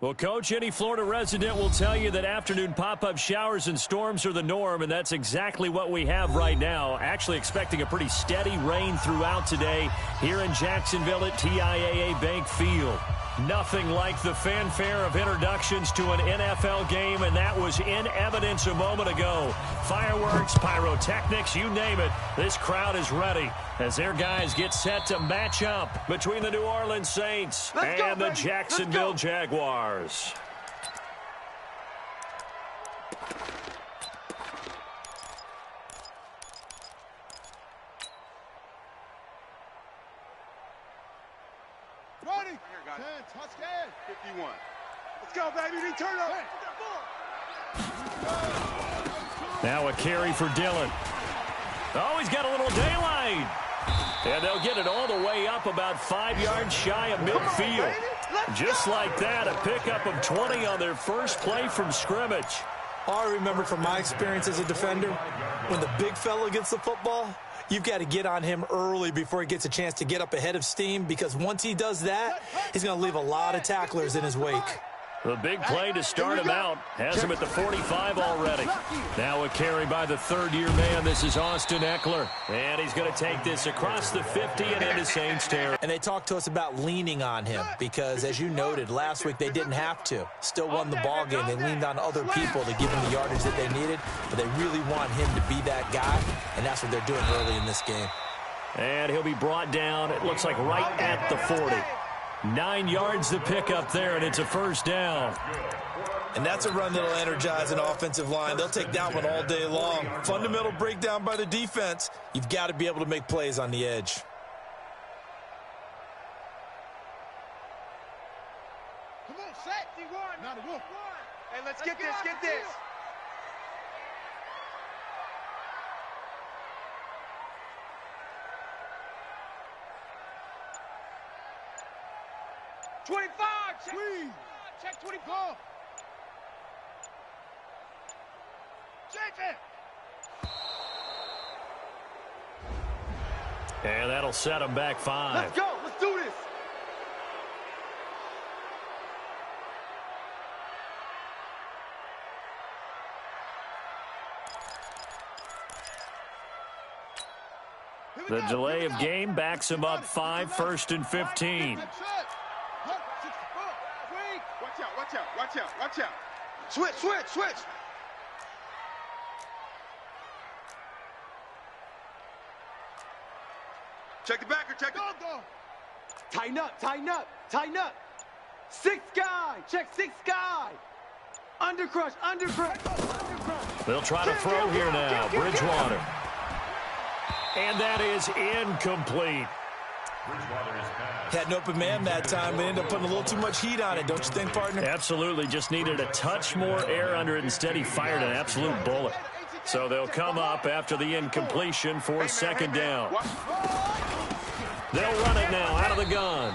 Well, Coach, any Florida resident will tell you that afternoon pop-up showers and storms are the norm, and that's exactly what we have right now. Actually expecting a pretty steady rain throughout today here in Jacksonville at TIAA Bank Field. Nothing like the fanfare of introductions to an NFL game, and that was in evidence a moment ago. Fireworks, pyrotechnics, you name it. This crowd is ready as their guys get set to match up between the New Orleans Saints and the Jacksonville Jaguars. Ready? 10, touchdown. 51. Let's go, baby. We turn up. Now a carry for Dillon. Oh, he's got a little daylight. And they'll get it all the way up about 5 yards shy of midfield. Just like that, a pickup of 20 on their first play from scrimmage. All I remember from my experience as a defender, when the big fella gets the football, you've got to get on him early before he gets a chance to get up ahead of steam, because once he does that, he's going to leave a lot of tacklers in his wake. The big play to start him out has him at the 45 already. Now a carry by the third-year man. This is Austin Eckler. And he's going to take this across the 50 and into Saints territory. And they talked to us about leaning on him because, as you noted, last week they didn't have to. Still won the ball game. They leaned on other people to give him the yardage that they needed, but they really want him to be that guy, and that's what they're doing early in this game. And he'll be brought down, it looks like right at the 40. 9 yards to pick up there, and it's a first down. And that's a run that'll energize an offensive line. They'll take that one all day long. Fundamental breakdown by the defense. You've got to be able to make plays on the edge. Come on, set. D1. Not a wolf. Hey, let's get this, get this. Check. Check 24. Check it. And that'll set him back 5. Let's go. Let's do this. The delay of game backs him up 5, 1st and 15. Watch out. Switch. Check the backer, check the... Go. Tighten up. 6 guy. Check 6 guy. Undercrush. They'll try to throw here now. Bridgewater. And that is incomplete. Had an open man that time. They ended up putting a little too much heat on it, don't you think, partner? Absolutely. Just needed a touch more air under it. Instead, he fired an absolute bullet. So they'll come up after the incompletion for second down. They'll run it now out of the gun.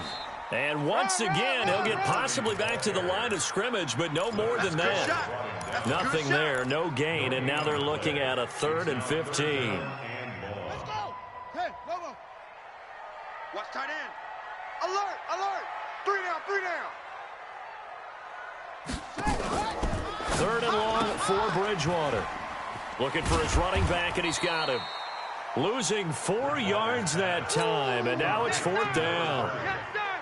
And once again, he'll get possibly back to the line of scrimmage, but no more than that. Nothing there, no gain, and now they're looking at a 3rd and 15. Watch tight end. Alert. 3 down. 3rd and long for Bridgewater. Looking for his running back, and he's got him. Losing 4 yards that time, and now it's 4th down.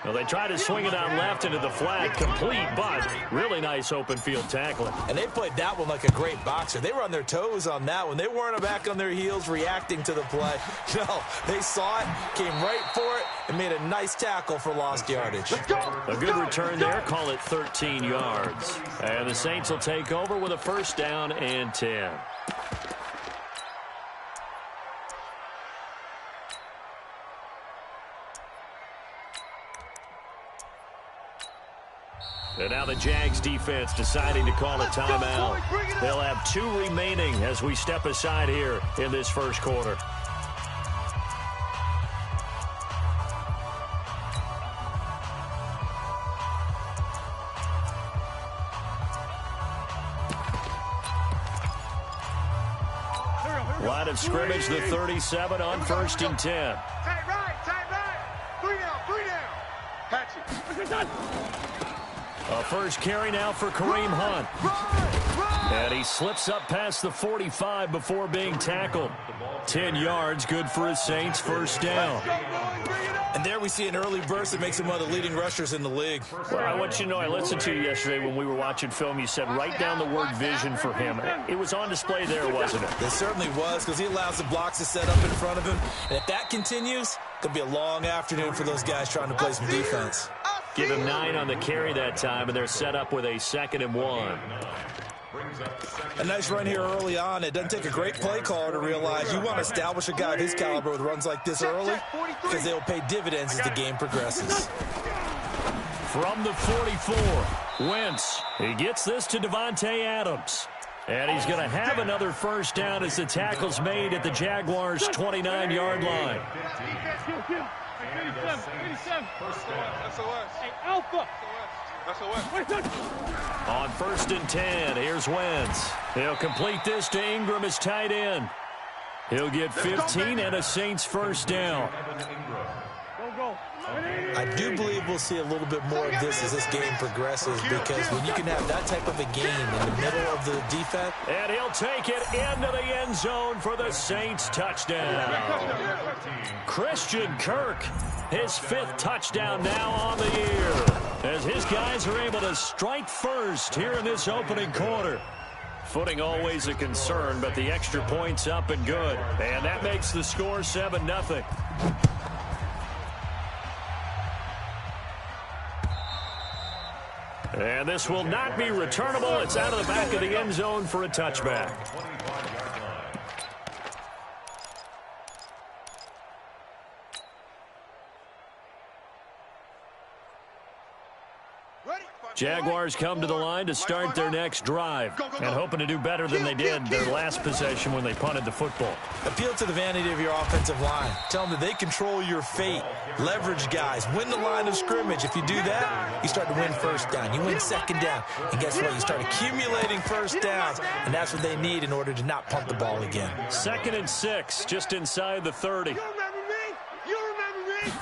Well, they try to swing it out left into the flat, complete, but really nice open field tackling. And they played that one like a great boxer. They were on their toes on that one. They weren't back on their heels reacting to the play. No, they saw it, came right for it, and made a nice tackle for lost yardage. A good return there, call it 13 yards. And the Saints will take over with a 1st down and 10. And now the Jags defense deciding to call a timeout. They'll have 2 remaining as we step aside here in this first quarter. Line of scrimmage, the 37 on 1st and 10. Tight right. 3 down. Patch it. A first carry now for Kareem Hunt. And he slips up past the 45 before being tackled. 10 yards, good for his Saints, first down. And there we see an early burst that makes him one of the leading rushers in the league. Well, I want you to know, I listened to you yesterday when we were watching film. You said write down the word vision for him. It was on display there, wasn't it? It certainly was, because he allows the blocks to set up in front of him. And if that continues, it's going to be a long afternoon for those guys trying to play some defense. Give him 9 on the carry that time, and they're set up with a 2nd and 1. A nice run here early on. It doesn't take a great play caller to realize you want to establish a guy of his caliber with runs like this early, because they'll pay dividends as the game progresses. From the 44, Wentz. He gets this to Devontae Adams. And he's going to have another first down as the tackle's made at the Jaguars' 29-yard line. On 1st and 10, here's Wentz. He'll complete this to Ingram as tight end. He'll get 15 and a Saints first down. I do believe we'll see a little bit more of this as this game progresses, because when you can have that type of a game in the middle of the defense. And he'll take it into the end zone for the Saints touchdown. Christian Kirk, his 5th touchdown now on the year, as his guys are able to strike first here in this opening quarter. Footing always a concern, but the extra point's up and good. And that makes the score 7-0. And this will not be returnable. It's out of the back of the end zone for a touchback. Jaguars come to the line to start their next drive, and hoping to do better than they did their last possession when they punted the football. Appeal to the vanity of your offensive line. Tell them that they control your fate. Leverage guys. Win the line of scrimmage. If you do that, you start to win first down. You win second down. And guess what? You start accumulating first downs, and that's what they need in order to not punt the ball again. 2nd and 6, just inside the 30. You remember me? You remember me?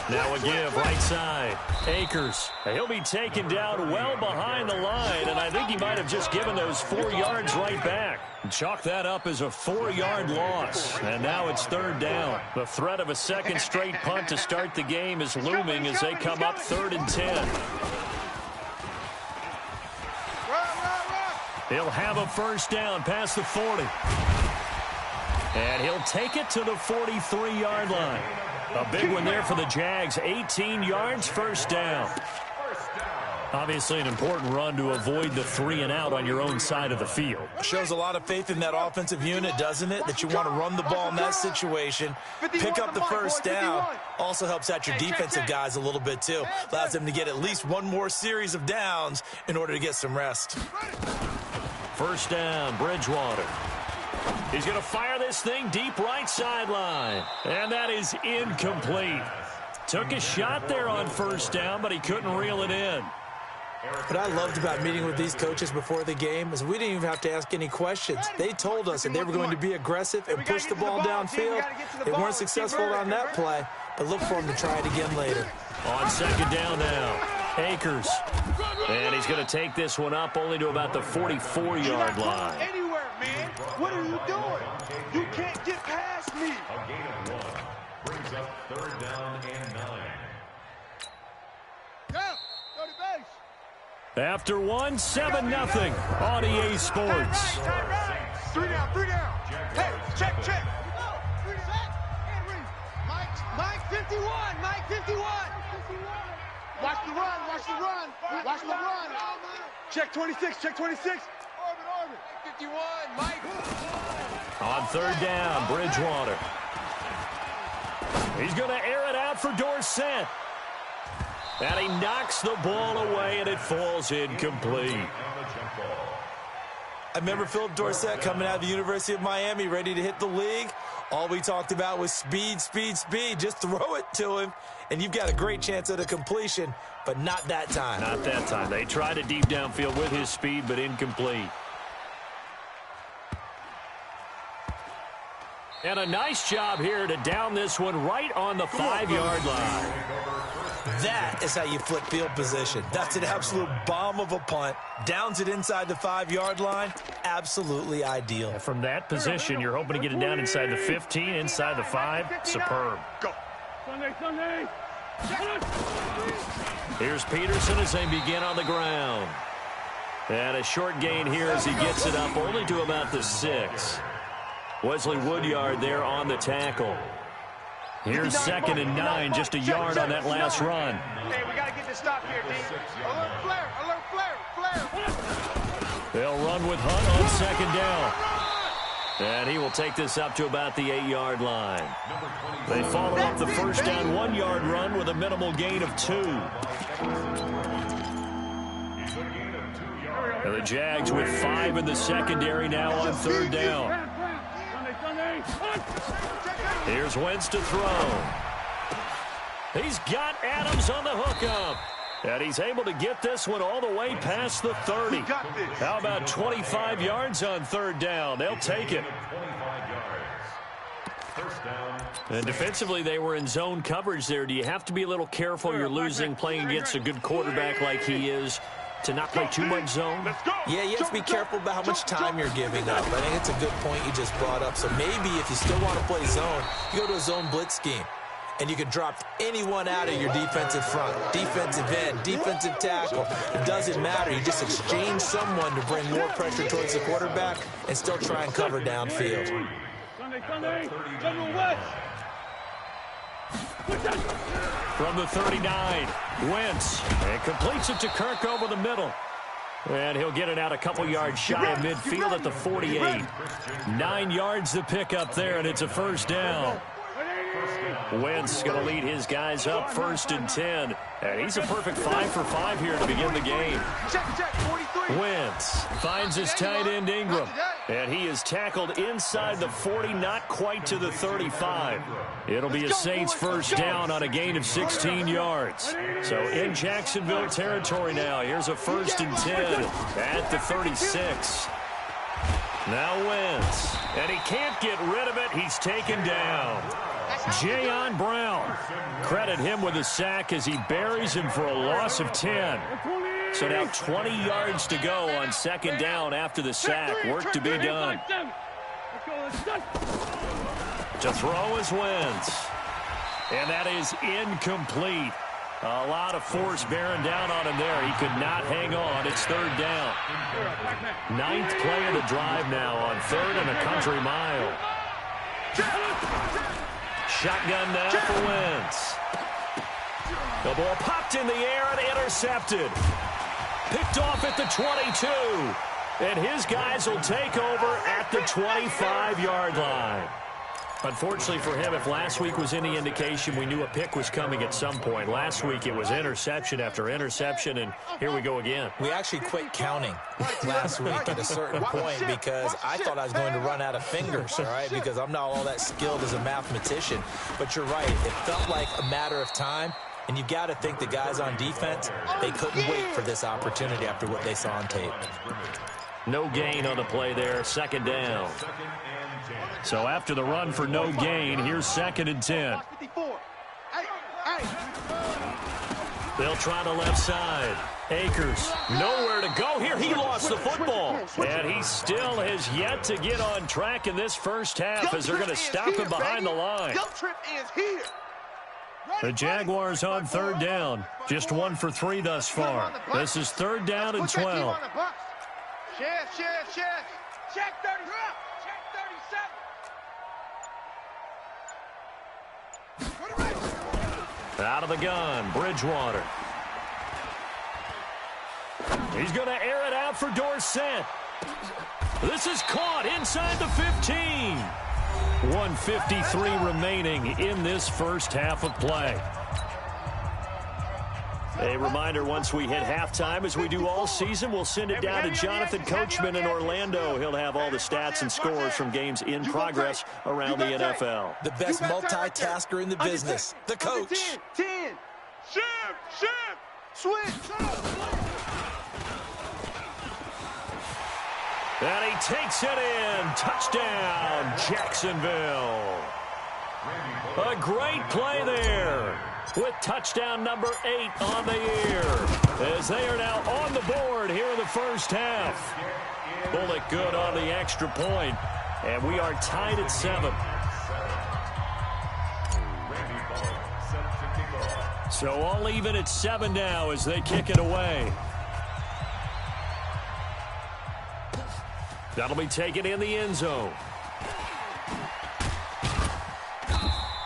Now a give, right side. Akers. He'll be taken down well behind the line, and I think he might have just given those 4 yards right back. Chalk that up as a 4-yard loss, and now it's 3rd down. The threat of a second straight punt to start the game is looming as they come up 3rd and 10. He'll have a first down past the 40. And he'll take it to the 43-yard line. A big one there for the Jags. 18 yards, first down. Obviously an important run to avoid the 3-and-out on your own side of the field. Shows a lot of faith in that offensive unit, doesn't it? That you want to run the ball in that situation. Pick up the first down. Also helps out your defensive guys a little bit, too. Allows them to get at least one more series of downs in order to get some rest. First down, Bridgewater. He's going to fire this thing deep right sideline. And that is incomplete. Took a shot there on first down, but he couldn't reel it in. What I loved about meeting with these coaches before the game is we didn't even have to ask any questions. They told us that they were going to be aggressive and push the ball downfield. They weren't successful on that play, but look for them to try it again later. On second down now, Akers. And he's going to take this one up only to about the 44-yard line. Anywhere, man. What are you doing? You can't get past me. A gain of 1 brings up 3rd down and 9. After 1, 7-0 on EA Sports. 3 down, 3 down. Hey, check. Mike 51, Mike 51. Watch the run. Check 26. Orbit. 51, Mike. On 3rd down, Bridgewater. He's going to air it out for Dorsett. And he knocks the ball away, and it falls incomplete. I remember Philip Dorsett coming out of the University of Miami, ready to hit the league. All we talked about was speed. Just throw it to him, and you've got a great chance at a completion, but not that time. Not that time. They tried it deep downfield with his speed, but incomplete. And a nice job here to down this one right on the 5-yard line. That is how you flip field position. That's an absolute bomb of a punt. Downs it inside the 5-yard line. Absolutely ideal. And from that position, you're hoping to get it down inside the 15, inside the 5. Superb. Go. Here's Peterson as they begin on the ground. And a short gain here as he gets it up only to about the 6. Wesley Woodyard there on the tackle. Here's 2nd and 9, just a yard on that last run. Hey, we got to get this stop here, D. Alert flare, alert flare, flare. They'll run with Hunt on 2nd down. And he will take this up to about the 8-yard line. They follow up the first down 1-yard run with a minimal gain of 2. And the Jags with 5 in the secondary now on 3rd down. Here's Wentz to throw. He's got Adams on the hookup. And he's able to get this one all the way past the 30. How about 25 yards on 3rd down? They'll take it. And defensively, they were in zone coverage there. Do you have to be a little careful? You're losing, playing against a good quarterback like he is, to not play too much zone? Yeah, you have to be careful about how much time you're giving up. I think it's a good point you just brought up. So maybe if you still want to play zone, you go to a zone blitz scheme. And you can drop anyone out of your defensive front, defensive end, defensive tackle. It doesn't matter. You just exchange someone to bring more pressure towards the quarterback and still try and cover downfield. From the 39, Wentz, and completes it to Kirk over the middle. And he'll get it out a couple yards shy of midfield at the 48. 9 yards to pick up there, and it's a first down. Wentz going to lead his guys up 1st and 10. And he's a perfect 5 for 5 here to begin the game. Wentz finds his tight end Ingram. And he is tackled inside the 40, not quite to the 35. It'll be a Saints first down on a gain of 16 yards. So in Jacksonville territory now. Here's a 1st and 10 at the 36. Now Wentz. And he can't get rid of it. He's taken down. Jayon Brown. Credit him with a sack as he buries him for a loss of 10. So now 20 yards to go on 2nd down after the sack. Work to be done. To throw is Wentz. And that is incomplete. A lot of force bearing down on him there. He could not hang on. It's 3rd down. 9th play of the drive now on 3rd and a country mile. Shotgun now for Wentz. The ball popped in the air and intercepted. Picked off at the 22. And his guys will take over at the 25-yard line. Unfortunately for him, if last week was any indication, we knew a pick was coming at some point. Last week it was interception after interception, and here we go again. We actually quit counting last week at a certain point because I thought I was going to run out of fingers, all right, because I'm not all that skilled as a mathematician. But you're right. It felt like a matter of time, and you've got to think the guys on defense, they couldn't wait for this opportunity after what they saw on tape. No gain on the play there, 2nd down. So after the run for no gain, here's 2nd and 10. They'll try the left side. Akers, nowhere to go here. He lost the football. And he still has yet to get on track in this first half as they're going to stop him behind the line. The Jaguars on 3rd down. Just 1 for 3 thus far. This is 3rd down and 12. Check 30. Check 37. Out of the gun, Bridgewater. He's going to air it out for Dorsett. This is caught inside the 15. 1:53 remaining in this first half of play. A reminder, once we hit halftime, as we do all season, we'll send it down to Jonathan Coachman in Orlando. He'll have all the stats and scores from games in progress around the NFL. The best multitasker in the business, the coach. 10. Shift. Switch. And he takes it in. Touchdown, Jacksonville. A great play there. with touchdown number 8 on the year, as they are now on the board here in the first half. Pull it good on the extra point, and we are tied at 7. So all even at 7 now as they kick it away. That'll be taken in the end zone.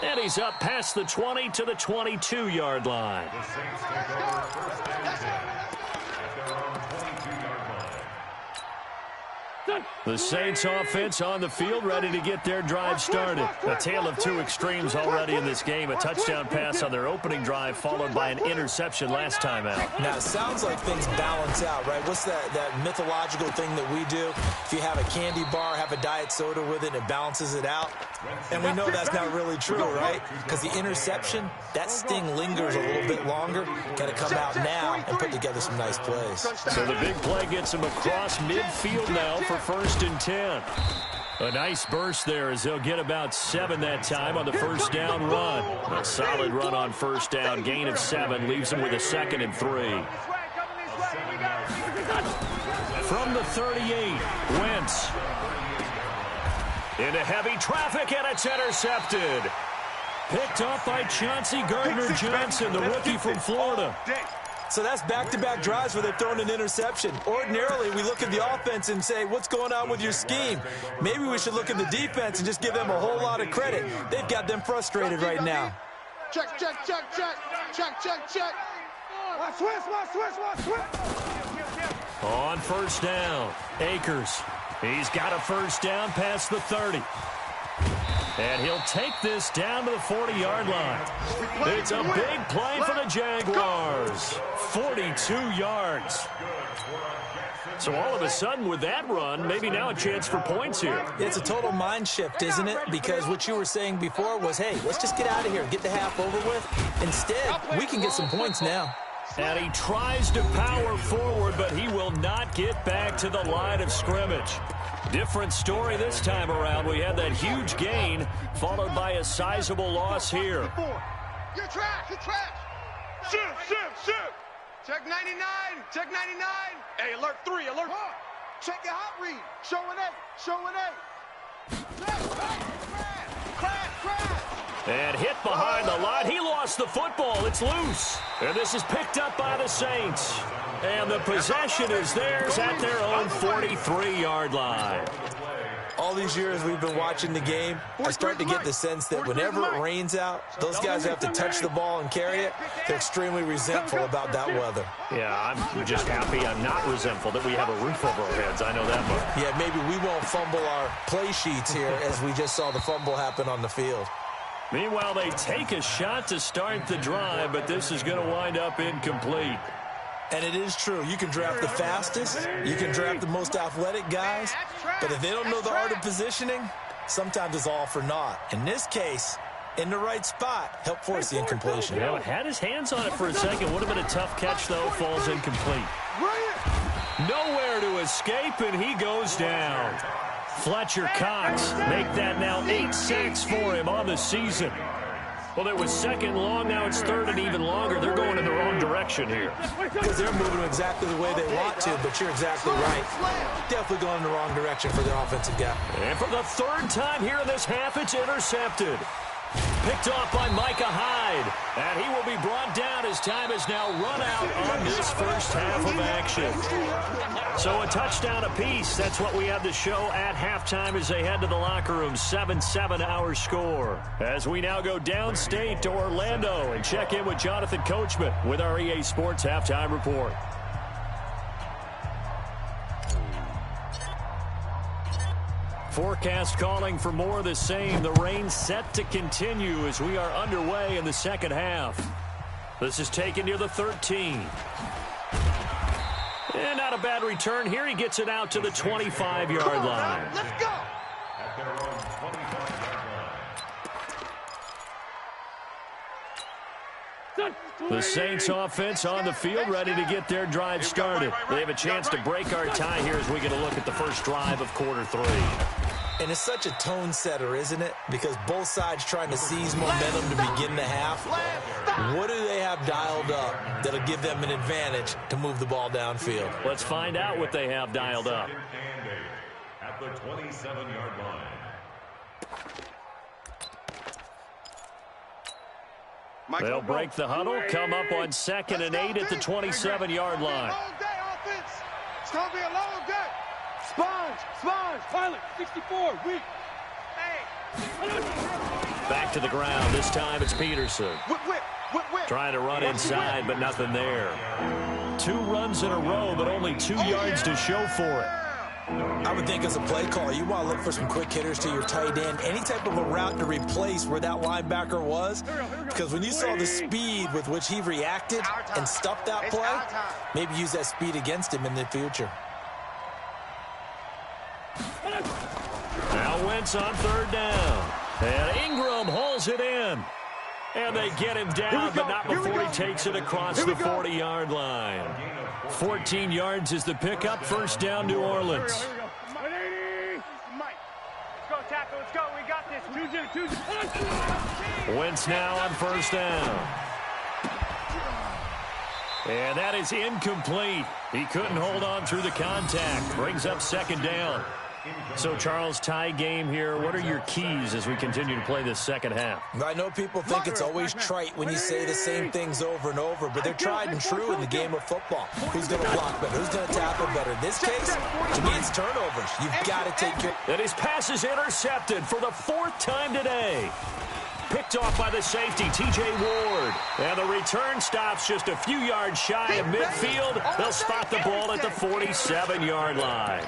And he's up past the 20 to the 22-yard line. The Saints take over first down at their own 22-yard line. The Saints offense on the field, ready to get their drive started. A tale of two extremes already in this game. A touchdown pass on their opening drive, followed by an interception last time out. Now, it sounds like things balance out, right? What's that mythological thing that we do? If you have a candy bar, have a diet soda with it, and it balances it out. And we know that's not really true, right? Because the interception, that sting lingers a little bit longer. Got to come out now and put together some nice plays. So the big play gets him across midfield now for 1st and 10. A nice burst there as they'll get about 7 that time on the first down run. A solid run on first down. Gain of 7 leaves them with a 2nd and 3. From the 38, Wentz. Into heavy traffic, and it's intercepted. Picked up by Chauncey Gardner-Johnson, the rookie from Florida. So that's back-to-back drives where they've thrown an interception. Ordinarily, we look at the offense and say, what's going on with your scheme? Maybe we should look at the defense and just give them a whole lot of credit. They've got them frustrated right now. Check, check, check, check. Check, check, check. Watch switch. On first down, Akers. He's got a first down past the 30. And he'll take this down to the 40-yard line. It's a big play for the Jaguars. 42 yards. So all of a sudden with that run, maybe now a chance for points here. It's a total mind shift, isn't it? Because what you were saying before was, hey, let's just get out of here, get the half over with. Instead, we can get some points now. And he tries to power forward, but he will not get back to the line of scrimmage. Different story this time around. We had that huge gain, followed by a sizable loss here. You're trash. Shoot. Check 99. Hey, alert 3, alert. Check your hot read. Showing 8. Crash. And hit behind the line. He lost the football. It's loose. And this is picked up by the Saints. And the possession is theirs at their own 43-yard line. All these years we've been watching the game, I start to get the sense that whenever it rains out, those guys have to touch the ball and carry it. They're extremely resentful about that weather. Yeah, I'm just happy I'm not resentful that we have a roof over our heads. I know that much. Yeah, maybe we won't fumble our play sheets here as we just saw the fumble happen on the field. Meanwhile, they take a shot to start the drive, but this is going to wind up incomplete. And it is true. You can draft the fastest. You can draft the most athletic guys. But if they don't know the art of positioning, sometimes it's all for naught. In this case, in the right spot, help force the incompletion. Yeah, had his hands on it for a second. Would have been a tough catch, though. Falls incomplete. Nowhere to escape, and he goes down. Fletcher Cox make that now 8 sacks for him on the season. Well, it was 2nd long. Now it's 3rd and even longer. They're going in the wrong direction here. Because they're moving exactly the way they want to, but you're exactly right. Definitely going in the wrong direction for their offensive guy. And for the 3rd time here in this half, it's intercepted. Picked off by Micah Hyde. And he will be brought down as time has now run out on this first half of action. So a touchdown apiece. That's what we have to show at halftime as they head to the locker room. 7-7 our score. As we now go downstate to Orlando and check in with Jonathan Coachman with our EA Sports Halftime Report. Forecast calling for more of the same. The rain set to continue as we are underway in the second half. This is taken near the 13. And not a bad return here. He gets it out to the 25-yard line. Let's go. At their own 25-yard line. The Saints offense on the field, ready to get their drive started. They have a chance to break our tie here as we get a look at the first drive of quarter 3. And it's such a tone setter, isn't it? Because both sides trying to seize momentum to begin the half. What do they have dialed up that'll give them an advantage to move the ball downfield? Let's find out what they have dialed up. At the 27-yard line. They'll break the huddle, come up on 2nd and 8 at the 27-yard line. Long day, offense. It's going to be a long day. Sponge, pilot, 64, weak. Back to the ground. This time it's Peterson. Whip. Trying to run inside, but nothing there. 2 runs in a row, but only 2 yards to show for it. I would think as a play caller, you want to look for some quick hitters to your tight end. Any type of a route to replace where that linebacker was. Because when you saw the speed with which he reacted and stuffed that play, maybe use that speed against him in the future. Now Wentz on 3rd down. And Ingram hauls it in. And they get him down, but not before he takes it across the 40-yard line. 14 yards is the pickup. 1st down, New Orleans. Let's go, tackle. Let's go. We got this. Wentz now on 1st down. And that is incomplete. He couldn't hold on through the contact. Brings up 2nd down. So, Charles, tie game here. What are your keys as we continue to play this second half? I know people think it's always trite when you say the same things over and over, but they're tried and true in the game of football. Who's going to block better? Who's going to tackle better? In this case, to me, it's turnovers. You've got to take care. And his pass is intercepted for the 4th time today. Picked off by the safety, T.J. Ward. And the return stops just a few yards shy of midfield. They'll spot the ball at the 47-yard line.